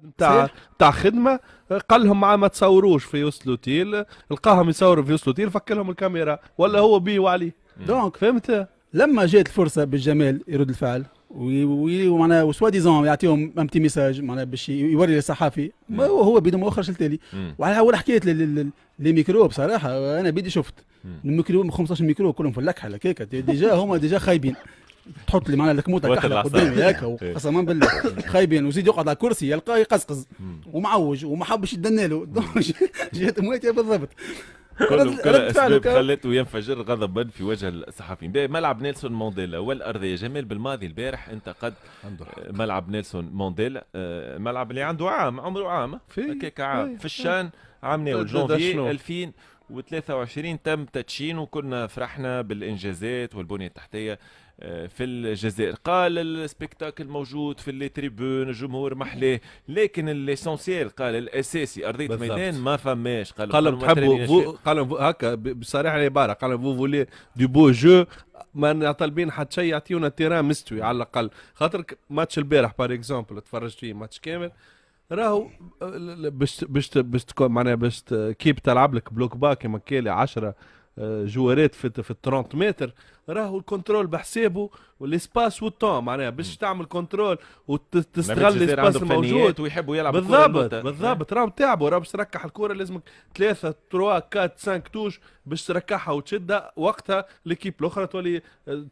نتاع خدمه. قال لهم ما تصوروش في وسط لوتيل، لقاهم يصوروا في وسط لوتيل، فك لهم الكاميرا ولا هو بيه وعليه. دونك فهمت؟ لما جات الفرصه بالجمال يرد الفعل ومعناها وسوا ديزون يعطيهم امتي ميساج معناها باش يوري للصحافي هو بيدو ما اخرج التالي. وعلى اول حكيت لي ميكرو بصراحه انا بيدي شفت الميكرو 15 ميكرو كلهم في اللكحه هكاك ديجا هما ديجا خايبين. تحط لي معنا الكموته كحله قدامي هكا قسما بالله خايبين، وزيد يقعد على كرسي يلقاه يقزقز ومعوج وما حبش يدنا له. جات مويتي بالضبط. كل اسباب خلته ينفجر غضبا في وجه الصحفيين. ملعب نيلسون مانديلا والارضيه جمال بالماضي البارح انت قد ملعب نيلسون مانديلا ملعب اللي عنده عمره عام هكاك عام في الشان عام جونفي 2023 تم تدشين وكنا فرحنا بالانجازات والبنيه التحتيه في الجزائر. قال السبيكتاكل موجود في اللي تريبون الجمهور محليه، لكن الاسونسيال قال الاساسي ارضيه الميدان ما فماش. قال تحبوا قال هكا بصريح العباره قال فو فولي دو بو جو، ما طالبين حتى شيء يعطيونا تيران مستوي على الاقل. خاطر ماتش البارح بار اكزومبل تفرجت فيه ماتش كامل راهو باش تكون معناها باش كيب تلعب لك بلوك باك كيما كالي 10 جوارات في 30 متر، راهو الكنترول بحسابه والاسباس والطون معناها باش تعمل كنترول وتستغل الاسباس الموجود ويحبوا يلعبوا بالضبط. راهو تعبوا راهو باش تركح الكره لازمك 3 3 4 5 توش باش تركحها وتشدها، وقتها ليكيب الاخرى تولي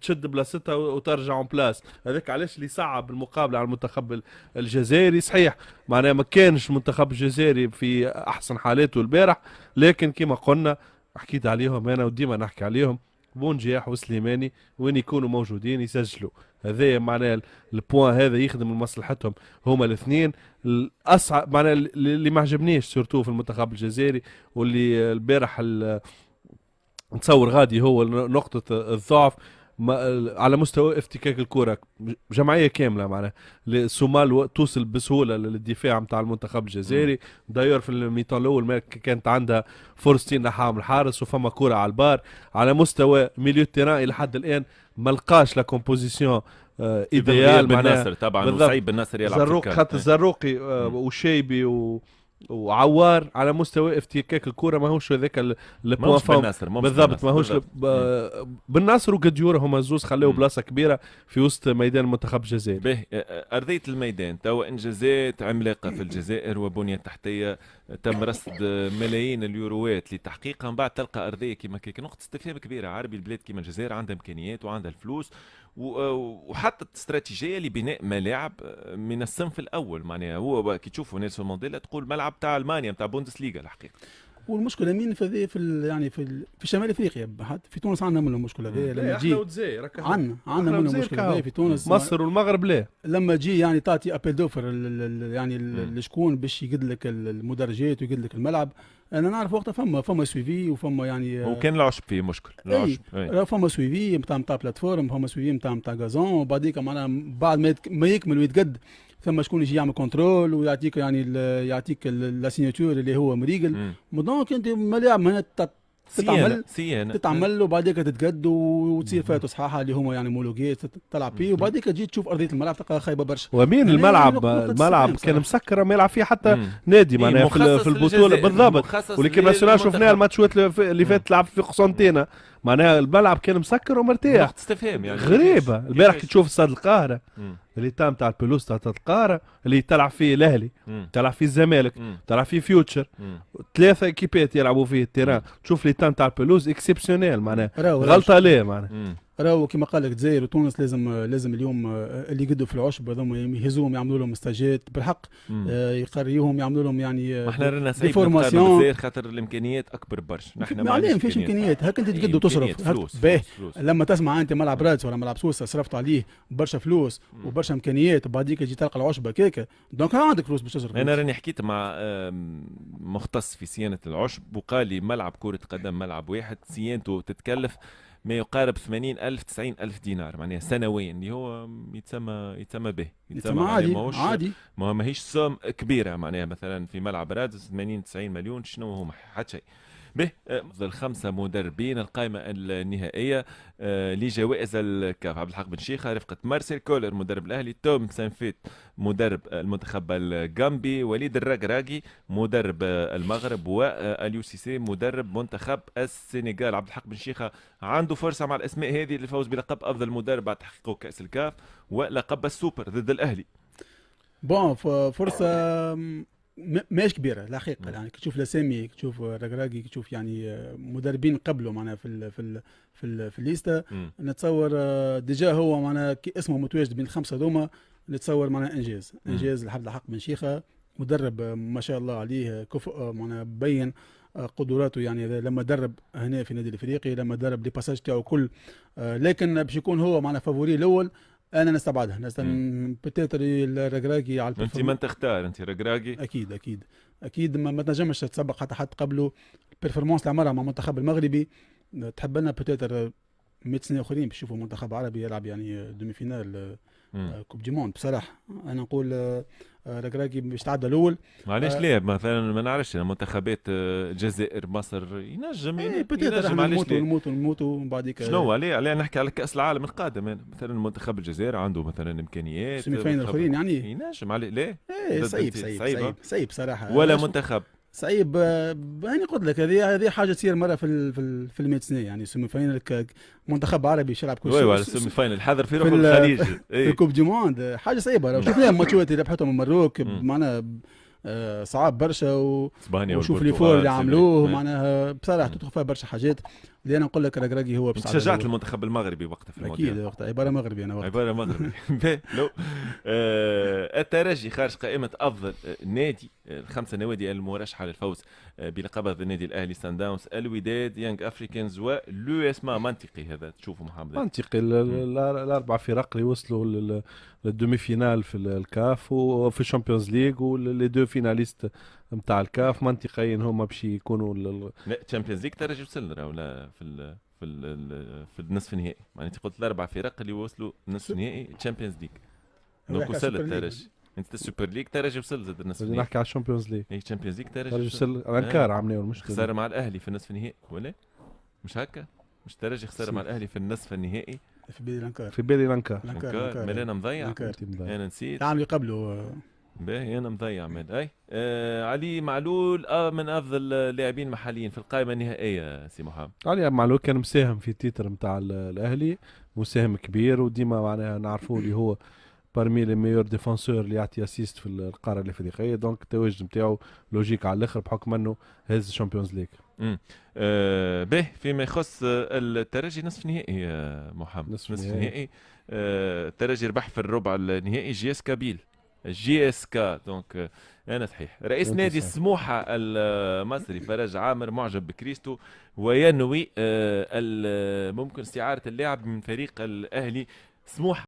تشد بلاصتها وترجع اون بلاس. هذاك علاش اللي صعب المقابله على المنتخب الجزائري. صحيح معناها ما كانش المنتخب الجزائري في احسن حالاته البارح، لكن كما قلنا حكيت عليهم انا وديما نحكي عليهم بونجياح وسليماني وين يكونوا موجودين يسجلوا. هذا معناه البوان هذا يخدم لمصلحتهم هما الاثنين. الاصعب معناه اللي ما عجبنيش سورتو في المنتخب الجزائري واللي البارح نتصور غادي هو نقطة الضعف على مستوى افتكاك الكرة جمعية كاملة معناها. الصومال توصل بسهولة للدفاع متاع المنتخب الجزائري. داير في الميطان الأول كانت عندها فرصتين نحاهم الحارس وفما كرة على البار. على مستوى ميليو تيران إلى حد الآن ما لقاش لا كومبوزيسيون ايديال بالنسر طبعا وصعيب بالنسر يلعب زروق خاطر زروقي وشيبي وعوار على مستوى افتكاك الكره ماهوش هذاك البوان بالضبط ماهوش بالنصر وقديوره هما زوز خلاو بلاصه كبيره في وسط ميدان المنتخب الجزائري. به ارضيه الميدان توا انجازات عملاقه في الجزائر وبنيه تحتيه تم رصد ملايين اليوروات لتحقيقها. من بعد تلقى ارضيه كما كيك نقطه استفهام كبيره. عربي البلاد كما الجزائر عندها امكانيات وعندها الفلوس وحتى استراتيجيه لبناء ملاعب من الصنف الاول. معناها هو كي تشوفوا نيلسون مانديلا تقول ملعب تاع المانيا تاع بوندسليغا الحقيقه. والمشكله مين في يعني في شمال افريقيا في تونس عندنا منهم المشكله هذه. لما تجي عندنا منهم المشكله في تونس مصر والمغرب لا لما تجي يعني تعطي ابل دوفر يعني لشكون باش يقد لك المدرجات ويقد لك الملعب. انا نعرف وقتها فما سويفي وفما يعني وكان العشب فيه مشكل. العشب فما سويفي نتاع بلاتفورم، فما سويفي نتاع غازون، وبعديك معناها بعد ما يكمل ويتقد ثم شكون يجي يعمل كنترول ويعطيك يعني يعطيك لا سيناتور اللي هو مريقل. دونك انت ملاعب تتعمل وبعديك تتقد وتصير فيها تصحاحها اللي هما يعني مولوجيت تلعب فيه، وبعديك تجي تشوف ارضيه الملعب تلقاها خايبه برشا. ومين الملعب كان مسكر ما يلعب فيه حتى نادي معناها في البطوله بالضبط. ولكن ناسيونال شفناه الماتشات اللي فاتت لعب في قسنطينه معناها الملعب كان مسكر ومرتاح. استفهام يعني غريبه. البارح كي تشوف استاد القاهره اللي تاع البلوس تاع القاهره اللي تلعب فيه الاهلي تلعب فيه الزمالك تلعب فيه فيوتشر 3 اكيبات يلعبوا فيه التيران، تشوف لي تاع البلوس اكسبسيونيل معناها غلطه ليه معناها. راهو كما قال لك الجزائر وتونس لازم اليوم اللي يقدوا في العشب هذوما يهزوهم يعملوا لهم استاجات بالحق. يقريوهم يعملوا لهم يعني احنا رانا صعيب نقارنوا الجزائر خاطر الامكانيات اكبر برشا. نحن ما عليهم فيش امكانيات. هاك انت تقد وتصرف فلوس. لما تسمع انت ملعب رادس ولا ملعب سوسه صرفت عليه برشا فلوس وبرشا امكانيات وبعديك تجي تلقى العشبه كيكه دونك عندك فلوس باش تصرف. انا راني حكيت مع مختص في صيانه العشب وقال لي ملعب كره قدم ملعب واحد صيانته تتكلف ما يقارب 80,000 90,000 دينار معناها سنويا اللي هو يتسمى به عادي ماهيش سوم كبيره. معناها مثلا في ملعب رادس 80 90 مليون شنو هو حتى شيء. به افضل 5 مدربين القائمه النهائيه لجوائز الكاف: عبد الحق بن شيخه رفقه مارسيل كولر مدرب الاهلي، توم سانفيت مدرب المنتخب الغامبي، وليد الركراكي مدرب المغرب، واليو سي سي مدرب منتخب السنغال. عبد الحق بن شيخه عنده فرصه مع الاسماء هذه للفوز بلقب افضل مدرب بعد تحقيقه كاس الكاف ولقب السوبر ضد الاهلي. بون فرصه ماهيش كبيره الحقيقه، يعني تشوف الاسامي، تشوف الركراكي، تشوف يعني مدربين قبله معناها في الليسته. نتصور ديجا هو معناها اسمه متواجد بين الخمسه ذوما، نتصور معناها انجاز لعبد الحق بن شيخه، مدرب ما شاء الله عليه كفؤ، معناها بين قدراته يعني لما درب هنا في النادي الافريقي، لما درب لي باساج تاعو كل، لكن باش يكون هو معنا فافوري الاول انا نستبعدها. بتاتر الركراكي على انت من تختار؟ انت ركراكي اكيد ما تنجمش تسبق حتى حد قبله. البرفورمانس اللي عملها مع المنتخب المغربي تحب لنا بتاتر 100 سنه اخرين باش نشوفوا منتخب عربي يلعب يعني دومي فينال كوب دي موند. بصراحه انا نقول ركراكي باش تعدى الاول. معليش ليه مثلا ما نعرفش منتخبات الجزائر مصر ينجم معليش نموتوا من بعديك. شنو عليه نحكي على كاس العالم القادم. يعني مثلا منتخب الجزائر عنده مثلا امكانيات سيمي فاينل الاخرين يعني ينجم عليه ليه؟ صعيب صراحه ولا منتخب صعيب. يعني قلت لك هذه حاجه تصير مره في ال100 سنه، يعني سيمي فاينل منتخب عربي يلعب كل شيء. سيمي فاينل حذر في روح الخليج في الكوب دي موند حاجه صعيبه. لو شفنا الماتشات اللي ربحتهم من المروك معناها صعب برشا وشوف لي فور اللي عملوه معناها بصراحه تدخل فيها برشا حاجات. اللي انا نقول لك ركراكي هو شجعت المنتخب المغربي وقتها في الموضوع. اكيد وقتها عباره مغربي انا وقتها عباره مغربي. لو الترجي خارج قائمه افضل نادي، الخمسه نوادي المرشحه للفوز بلقب النادي الاهلي، سان داونز، الوداد، يانج افريكانز، ولو اسمه منطقي هذا تشوفوا محمد؟ منطقي. الاربع فرق اللي وصلوا للدومي فينال في الكاف وفي الشامبيونز ليغ ولي دو فيناليست نتاع الكاف منطقيين هما باش يكونوا لا تشامبيونز ليغ ترجي وصل ولا في النصف النهائي. معناتها قلت الاربع فرق اللي وصلوا نصف النهائي تشامبيونز ليغ دونك وصل الترجي. انت السوبر ليغ ترجي وصل زاد النصف النهائي. نحكي على الشامبيونز ليغ. اي تشامبيونز ليغ ترجي وصل انكار عملوا مش خساره مع الاهلي في النصف النهائي ولا مش هكا؟ مش ترجي خساره مع الاهلي في النصف النهائي في بالي الانكار ملينا مضيع. انا نسيت تعامل قبله باهي انا مضيع من اي علي معلول من افضل اللاعبين محليين في القائمه النهائيه. سي محمد علي معلول كان مساهم في التيتر نتاع الاهلي، مساهم كبير وديما معناها نعرفوه اللي هو بارمي لي ميور ديفونسور اللي يعطي اسيست في القاره الافريقيه. دونك التواجد نتاعو لوجيك على الاخر بحكم انه هز الشامبيونز ليغ. به فيما يخص الترجي نصف نهائي محمد، نصف نهائي الترجي ربح في الربع النهائي جي اس كا دونك انا صحيح. رئيس نادي سموحه المصري فرج عامر معجب بكريستو وينوي ممكن استعاره اللاعب من فريق الاهلي. سموحه